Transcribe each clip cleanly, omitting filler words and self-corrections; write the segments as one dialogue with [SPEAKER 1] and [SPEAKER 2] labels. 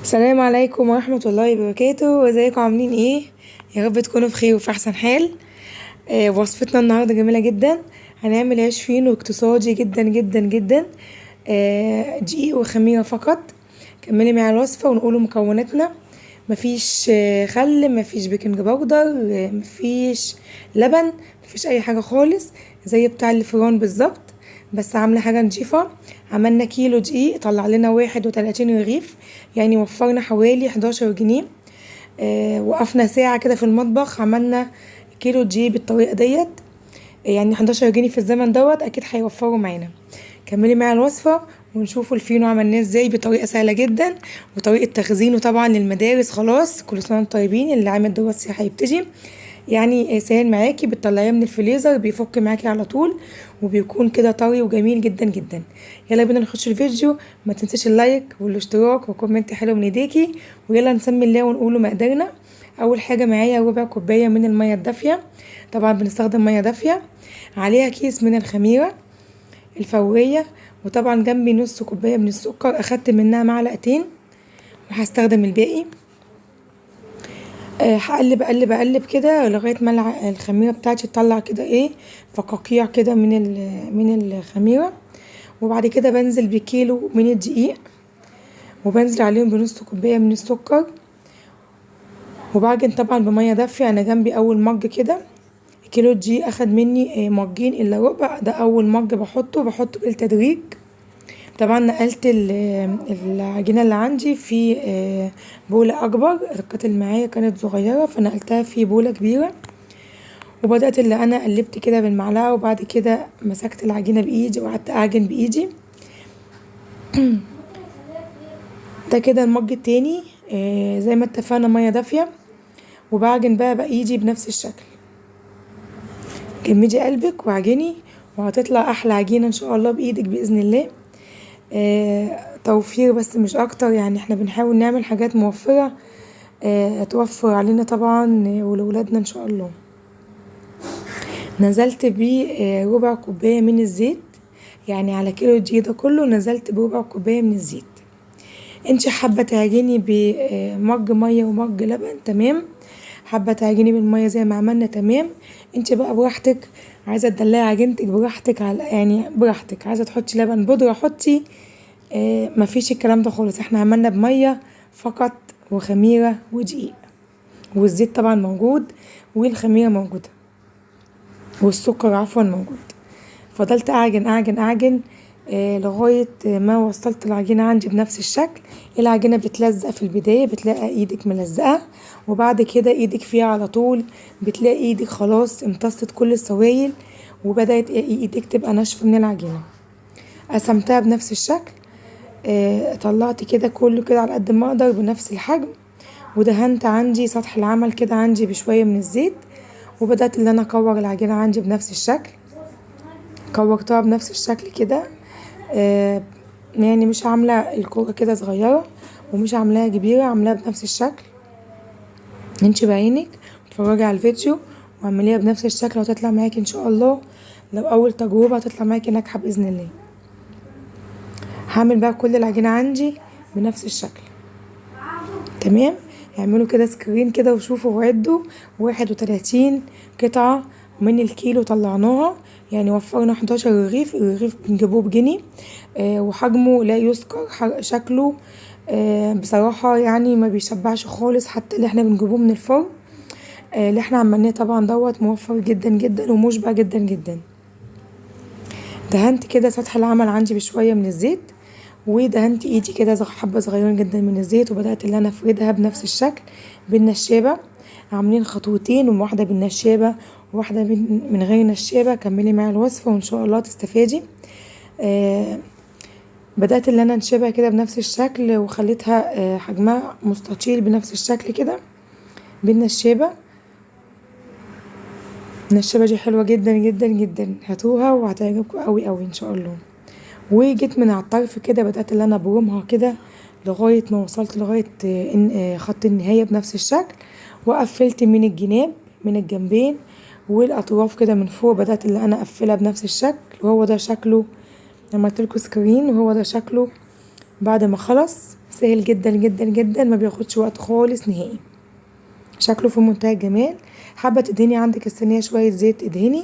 [SPEAKER 1] السلام عليكم ورحمة الله وبركاته، ازيكم عاملين ايه؟ يا رب تكونوا بخير وفي احسن حال. وصفتنا النهاردة جميلة جدا. هنعمل عيش فينو اقتصادي جدا جدا جدا. دقيق وخميرة فقط. كملي معايا الوصفة ونقول مكوناتنا. مفيش خل، مفيش بيكنج باودر، مفيش لبن، مفيش اي حاجة خالص، زي بتاع الفران بالظبط. بس عاملة حاجة نضيفة. عملنا كيلو دقيق طلع لنا 31 رغيف، يعني وفرنا حوالي 11 جنيه. وقفنا ساعة كده في المطبخ، عملنا كيلو دقيق بالطريقة ديت. يعني 11 جنيه في الزمن دوت اكيد هيوفروا معانا. كملي معايا الوصفة ونشوفوا الفينو عملناه ازاي بطريقة سهلة جدا، وطريقة تخزينه طبعا للمدارس. خلاص كل سنة وانتم طيبين، اللي عامل دروس هيبتدي. يعني سهل معاكي، بتطلعيه من الفريزر بيفك معاكي على طول، وبيكون كده طري وجميل جدا جدا. يلا بينا نخش الفيديو. ما تنسيش اللايك والاشتراك وكومنت حلو من ايديكي، ويلا نسمي الله ونقوله مقدارنا. اول حاجه معايا ربع كوبايه من الميه الدافيه، طبعا بنستخدم ميه دافيه. عليها كيس من الخميره الفوريه، وطبعا جنبي نص كوبايه من السكر، اخدت منها معلقتين وهستخدم الباقي. هقلب اقلب اقلب كده لغايه ما الخميره بتاعتي تطلع كده ايه، فقاقيع كده من الخميره. وبعد كده بنزل بكيلو من الدقيق، وبنزل عليهم بنص كوبايه من السكر، وبعجن طبعا بميه دافيه. انا جنبي اول مج كده. كيلو الدقيق اخد مني مجين الا ربع، ده اول مج بحطه بالتدريج. طبعا نقلت العجينة اللي عندي في بولة أكبر. القطعة اللي معايا كانت صغيرة فنقلتها في بولة كبيرة، وبدأت اللي أنا قلبت كده بالمعلقة، وبعد كده مسكت العجينة بإيدي وقعدت أعجن بإيدي. ده كده المج التاني. زي ما اتفقنا مية دافية، وبعجن بقى بإيدي بنفس الشكل. جمدي قلبك وعجني، وهتطلع أحلى عجينة إن شاء الله بإيدك بإذن الله. توفير بس مش اكتر، يعني احنا بنحاول نعمل حاجات موفرة توفر علينا طبعا ولولادنا ان شاء الله. نزلت بربع كوباية من الزيت، يعني على كيلو الدقيق ده كله نزلت بربع كوباية من الزيت. انت حابة تعجني بمج مية ومج لبن تمام، حابة تعجني بالمية زي ما عملنا تمام. انت بقى براحتك، عايزة تدلعي عجينتك براحتك، يعني براحتك. عايزة تحطي لبن بودرة حطي، مفيش الكلام ده خالص. احنا عملنا بمية فقط وخميرة ودقيق، والزيت طبعا موجود، والخميرة موجودة، والسكر عفوا موجود. فضلت اعجن اعجن اعجن لغاية ما وصلت العجينة عندي بنفس الشكل. العجينة بتلزق في البداية، بتلاقي ايدك ملزقة، وبعد كده ايدك فيها على طول بتلاقي ايدك خلاص امتصت كل السوائل، وبدأت ايدك تبقى ناشفة من العجينة. قسمتها بنفس الشكل. طلعت كده كله كده على قد ما اقدر بنفس الحجم، ودهنت عندي سطح العمل كده عندي بشوية من الزيت، وبدأت ان انا اكور العجينة عندي بنفس الشكل. كورتها بنفس الشكل كده. يعني مش عاملة الكورة كده صغيرة، ومش عاملاها كبيرة، عاملاها بنفس الشكل. انتي بعينك اتفرجي على الفيديو واعمليها بنفس الشكل، وهتطلع معاكي ان شاء الله. لو اول تجربة هتطلع معاكي ناجحة بإذن الله. هعمل بقى كل العجينة عندي بنفس الشكل تمام. اعملوا كده سكرين كده وشوفوا وعدوا 31 قطعة من الكيلو طلعناها، يعني وفرنا 11 رغيف. الرغيف بنجيبوه بجنيه. وحجمه لا يذكر، شكله بصراحة يعني ما بيشبعش خالص، حتى اللي احنا بنجيبوه من الفرن. اللي احنا عملناه طبعا دوت موفر جدا جدا ومشبع جدا جدا. دهنت كده سطح العمل عندي بشوية من الزيت، ودهنت ايدي كده حبة صغيرين جدا من الزيت، وبدأت اللي انا افردها بنفس الشكل بالنشابة. عاملين خطوتين، وواحدة بالنشابة وواحدة من غير نشابة. كملي معايا الوصفة وان شاء الله تستفادي. بدأت اللي انا انشبها كده بنفس الشكل، وخليتها حجمها مستطيل بنفس الشكل كده بالنشابة. النشابة دي حلوة جدا جدا جدا، هاتوها وهتعجبكم قوي قوي ان شاء الله. وجيت من على الطرف كده بدأت اللي انا ابرمها كده لغاية ما وصلت لغاية خط النهاية بنفس الشكل، وقفلت من الجناب من الجنبين والاطراف كده من فوق. بدأت اللي انا اقفلها بنفس الشكل، وهو ده شكله. عملتلكوا سكرين وهو ده شكله بعد ما خلص. سهل جدا جدا جدا، ما بياخدش وقت خالص نهائي. شكله في منتهى الجمال. حابه تدهني عندك الصينيه شويه زيت ادهني،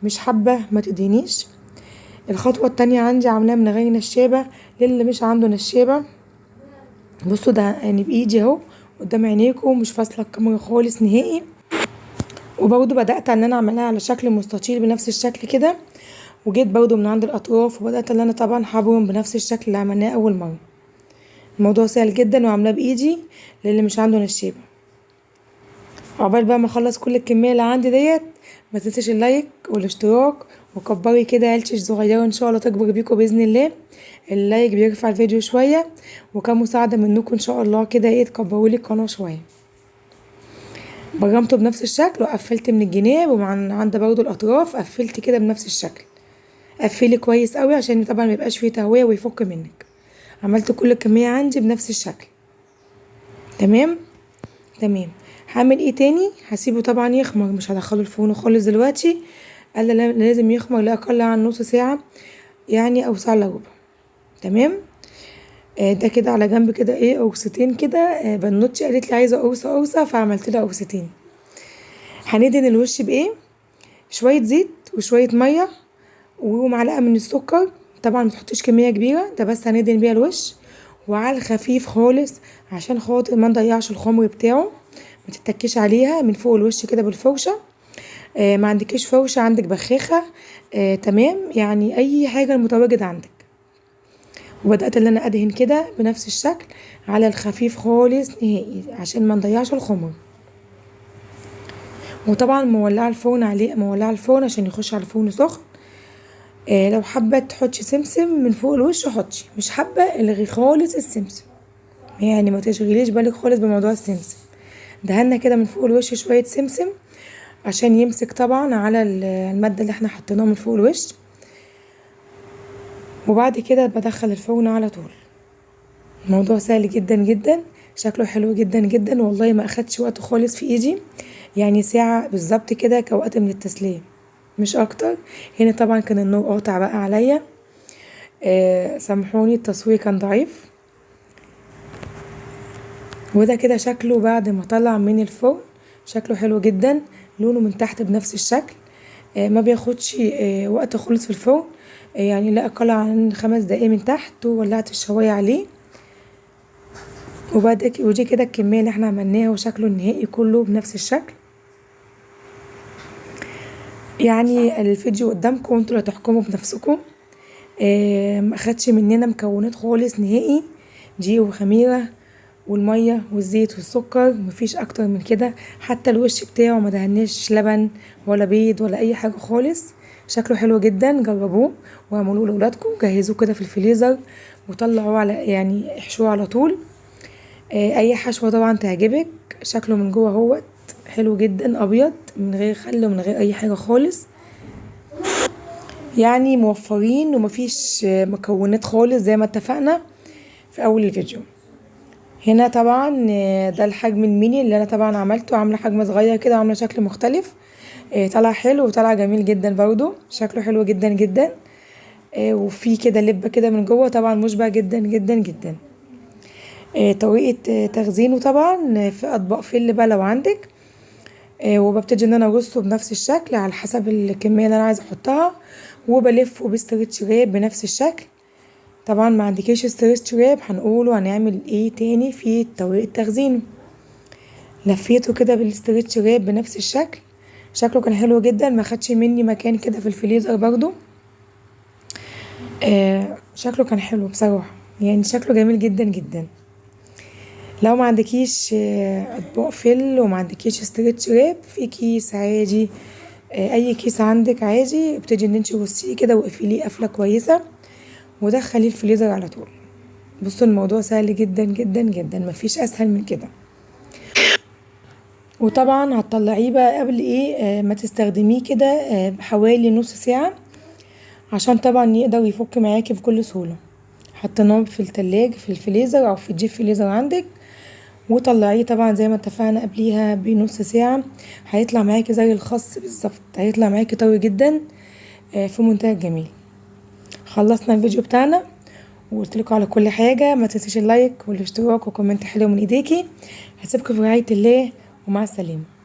[SPEAKER 1] مش حابه ما تدهنيش. الخطوه التانية عندي عاملاها من غير نشابه. للي مش عنده نشابه بصوا ده يعني بايدي اهو قدام عينيكم، مش فاصله الكاميرا خالص نهائي. وبرضه بدات ان انا اعملها على شكل مستطيل بنفس الشكل كده، وجيت برضه من عند الاطراف وبدات ان انا طبعا هبرم بنفس الشكل اللي عملناه اول مره. الموضوع سهل جدا وعاملاه بايدي للي مش عنده نشابه. عقبال بقى ما اخلص كل الكميه اللي عندي ديت، ما تنسيش اللايك والاشتراك، وكبري كده عيلتي الصغيره ان شاء الله تكبر بيكم باذن الله. اللايك بيرفع الفيديو شويه، وكمساعده منكم ان شاء الله كده تكبروا لي القناه شويه. برمته بنفس الشكل وقفلت من الجناب، ومن عند برضو الاطراف قفلت كده بنفس الشكل. قفلي كويس قوي عشان طبعا ما يبقاش فيه تهويه ويفك منك. عملت كل الكميه عندي بنفس الشكل. تمام. هعمل ايه تاني؟ هسيبه طبعا يخمر، مش هدخله الفرن خالص دلوقتي. قال لازم يخمر لا اقل عن نص ساعه يعني، او ساعه الا ربع. تمام. ده كده على جنب كده قرصتين كده. بنوتي قالت لي عايزه قرصه فعملت لها قرصتين. هندهن الوش بايه؟ شويه زيت وشويه ميه ومعلقه من السكر. طبعا متحطيش كميه كبيره، ده بس هندهن بيها الوش وعلى الخفيف خالص عشان خاطر ما نضيعش الخمر بتاعه. ما تتكيش عليها من فوق الوش كده بالفرشه. ما عندكيش فرشه، عندك بخاخه تمام، يعني اي حاجه المتواجد عندك. وبدات ان انا ادهن كده بنفس الشكل على الخفيف خالص نهائي عشان ما نضيعش الخمر. وطبعا مولعه الفرن عشان يخش على الفرن سخن. لو حابه تحطي سمسم من فوق الوش حطي، مش حابه الغي خالص السمسم، يعني ما تشغليش بالك خالص بموضوع السمسم. دهنا كده من فوق الوش شويه سمسم عشان يمسك طبعا على الماده اللي احنا حطيناها من فوق الوش. وبعد كده بدخل الفرن على طول. الموضوع سهل جدا جدا، شكله حلو جدا جدا، والله ما اخدش وقت خالص في ايدي، يعني ساعه بالظبط كده كوقت من التسليه مش اكتر. هنا طبعا كان النور قاطع بقى عليا، سامحوني التصوير كان ضعيف. وده كده شكله بعد ما طلع من الفرن. شكله حلو جدا، لونه من تحت بنفس الشكل. ما بياخدش وقت خالص في الفرن، يعني لا اقل عن 5 دقايق من تحت، وولعت الشوايه عليه. ودي كده الكميه اللي احنا عملناها، وشكله النهائي كله بنفس الشكل. يعني الفيديو قدامكم انتوا اللي تحكموا بنفسكم. ما اخدش مننا مكونات خالص نهائي، دقيق وخميره والميه والزيت والسكر، مفيش اكتر من كده. حتى الوش بتاعه ما دهناش لبن ولا بيض ولا اي حاجه خالص. شكله حلو جدا، جربوه واعملوه لاولادكم. جهزوه كده في الفريزر وطلعوه على يعني احشوه على طول. اي حشوه طبعا تعجبك. شكله من جوه اهوت حلو جدا، ابيض من غير خل ومن غير اي حاجه خالص، يعني موفرين ومفيش مكونات خالص زي ما اتفقنا في اول الفيديو. هنا طبعا ده الحجم الميني اللي انا طبعا عملته، عامله حجم صغير كده وعامله شكل مختلف. طلع حلو وطلع جميل جدا برضو، شكله حلو جدا جدا. وفي كده لبه كده من جوه، طبعا مشبع جدا جدا جدا. طريقه تخزينه طبعا في اطباق فل بقى لو عندك. وببتدي ان انا ارصه بنفس الشكل على حسب الكميه اللي انا عايزه احطها، وبلفه بستريتش راب بنفس الشكل. طبعا ما عندكيش ستريتش راب هنقوله هنعمل ايه تاني في طريقه تخزينه. لفيته كده بالستريتش راب بنفس الشكل. شكله كان حلو جدا، ما خدش مني مكان كده في الفريزر برضو. شكله كان حلو بصراحه، يعني شكله جميل جدا جدا. لو ما عندكيش اطباق فل وما عندكيش ستريتش راب، في كيس عادي، اي كيس عندك عادي، ابتدي ان انت ترصيه كده واقفليه قفله كويسه ودخليه الفريزر على طول. بصوا الموضوع سهل جدا جدا جدا، مفيش اسهل من كده. وطبعا هتطلعيه بقى قبل ما تستخدميه كده بحوالي نص ساعه، عشان طبعا يقدر يفك معاكي بكل سهوله. حطيناه في التلاجة في الفريزر او في الديب فريزر عندك، وطلعيه طبعا زي ما اتفقنا قبليها بنص ساعه. هيطلع معاكي زي الخس بالظبط، هيطلع معاكي طري جدا في منتهى الجمال. خلصنا الفيديو بتاعنا، وقلت لكم على كل حاجه. ما تنسيش اللايك والاشتراك وكومنت حلو من ايديكي. هسيبكم في رعايه الله ومع السلامه.